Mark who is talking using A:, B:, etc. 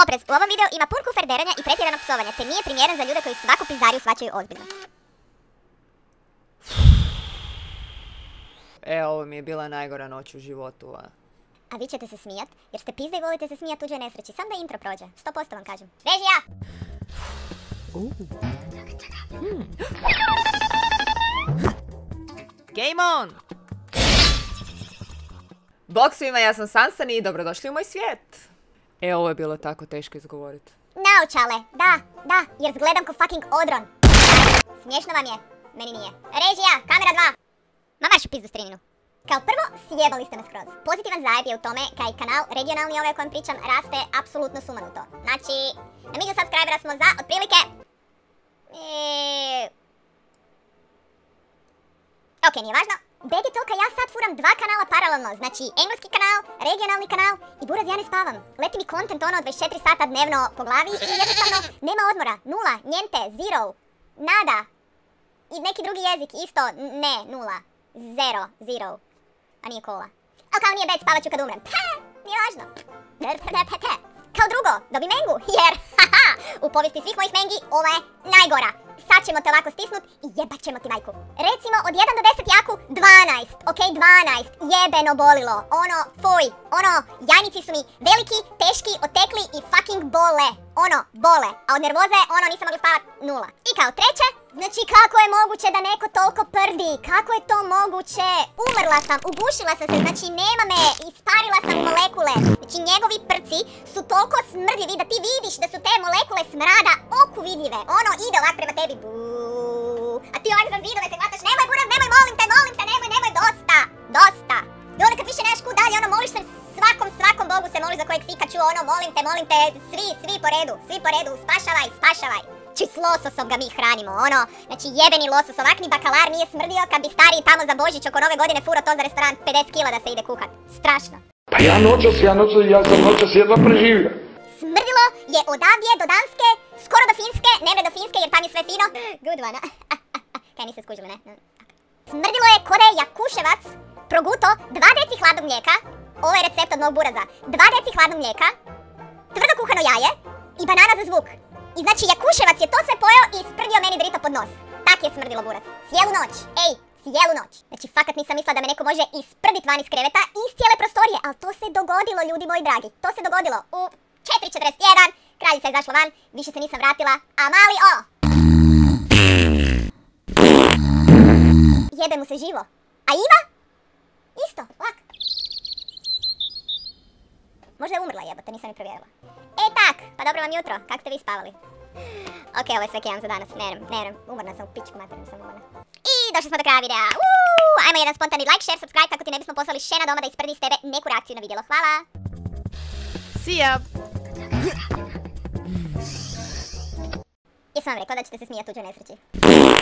A: Oprez, u ovom videu ima pun kufer deranja i pretjerano psovanje, te nije primjeren za ljude koji svaku pizdariju shvaćaju ozbiljno.
B: Ovo mi je bila najgora noć u životu,
A: A vi ćete se smijat, jer ste pizde i volite se smijat tuđoj nesreći. Sam da intro prođe, 100% vam kažem. Režija!
B: Game on! Bok svima, ja sam Sansani i dobrodošli u moj svijet. Ovo je bilo tako teško izgovoriti.
A: Naočale, da, jer zgledam ko fucking odron. Smiješno vam je, meni nije. Režija, kamera 2! Ma marš u pizdu strininu. Kao prvo, sjebali ste me skroz. Pozitivan zajeb je u tome kaj kanal regionalni ovaj o kojem pričam raste apsolutno sumanuto. Znači, na miliju subscribera smo za otprilike... Ok, nije važno. Bed je to kaj ja sad furam dva kanala paralelno, znači engleski kanal, regionalni kanal i buraz ja ne spavam. Leti mi content ono 24 sata dnevno po glavi i jednostavno nema odmora, nula, njente, zero, nada. I neki drugi jezik, isto, ne, nula, zero, a nije kola. Ali kao nije bed, spavat ću kad umrem. Nije važno. Kao drugo, dobi mengu, jer, u povijesti svih mojih mengi ova je najgora. Sad ćemo te ovako stisnut i jebat ćemo ti majku. Recimo od 1 do 10 jaku, 12, ok, 12, jebeno bolilo, ono, fuj, ono, jajnici su mi veliki, teški, otekli i fucking bole, ono, bole, a od nervoze, ono, nisam mogla spavat, 0. I kao treće, znači kako je moguće da neko toliko prdi, kako je to moguće, umrla sam, ugušila sam se, znači nema me, isparila sam molekule, znači njegovi prci su toliko smrdljivi da ti vidiš da su te molekule smrada oku vidljive, ono, ide ovak prema tebi, a ti ovak za zidove se hvataš, nemoj buraz, nemoj, molim te, nemoj, dosta. I onda kad više nemaš kud dalje, ono, moliš se svakom bogu se moliš za kojeg Pikachu, ono, molim te, svi po redu, spašavaj. Či s lososom ga mi hranimo, ono, znači jebeni losos, ovak ni bakalar nije smrdio kad bi stariji tamo za Božić oko nove godine furo to za restoran 50 kila da se ide kuhat. Strašno.
C: Pa ja sam noćas jedva preživio.
A: Smrdilo je odavdje do Danske, skoro do Finske, ne do Finske jer tam je sve fino. Good one. Kaj niste skužili, ne? Smrdilo je ko da je Jakuševac proguto 2 deci hladnog mlijeka, ovo je recept od mog buraza, 2 deci hladnog mlijeka, tvrdo kuhano jaje i banana za zvuk. I znači Jakuševac je to sve pojeo i sprdio meni drito pod nos. Tak je smrdilo burac. Cijelu noć. Cijelu noć. Znači fakat nisam mislila da me neko može isprdit van iz kreveta iz cijele prostorije, ali to se dogodilo, ljudi moji dragi. To se dogodilo u 4:41, kraljica je izašla van, više se nisam vratila, a mali o! Jebe mu se živo. A Iva? Isto, lak. Možda je umrla jebote, nisam ni provjerila. Tak, pa dobro vam jutro, kako ste vi spavali? Ok, ovo je sve kejam za danas, ne, umorna sam u pičku materinu, sam umorna. I došli smo do kraja videa, ajmo jedan spontani like, share, subscribe, kako ti ne bismo poslali šena doma da isprdi s tebe neku reakciju na vidjelo, hvala!
B: See ya!
A: Jesam vam rekla da ćete se smijati tuđoj nesreći.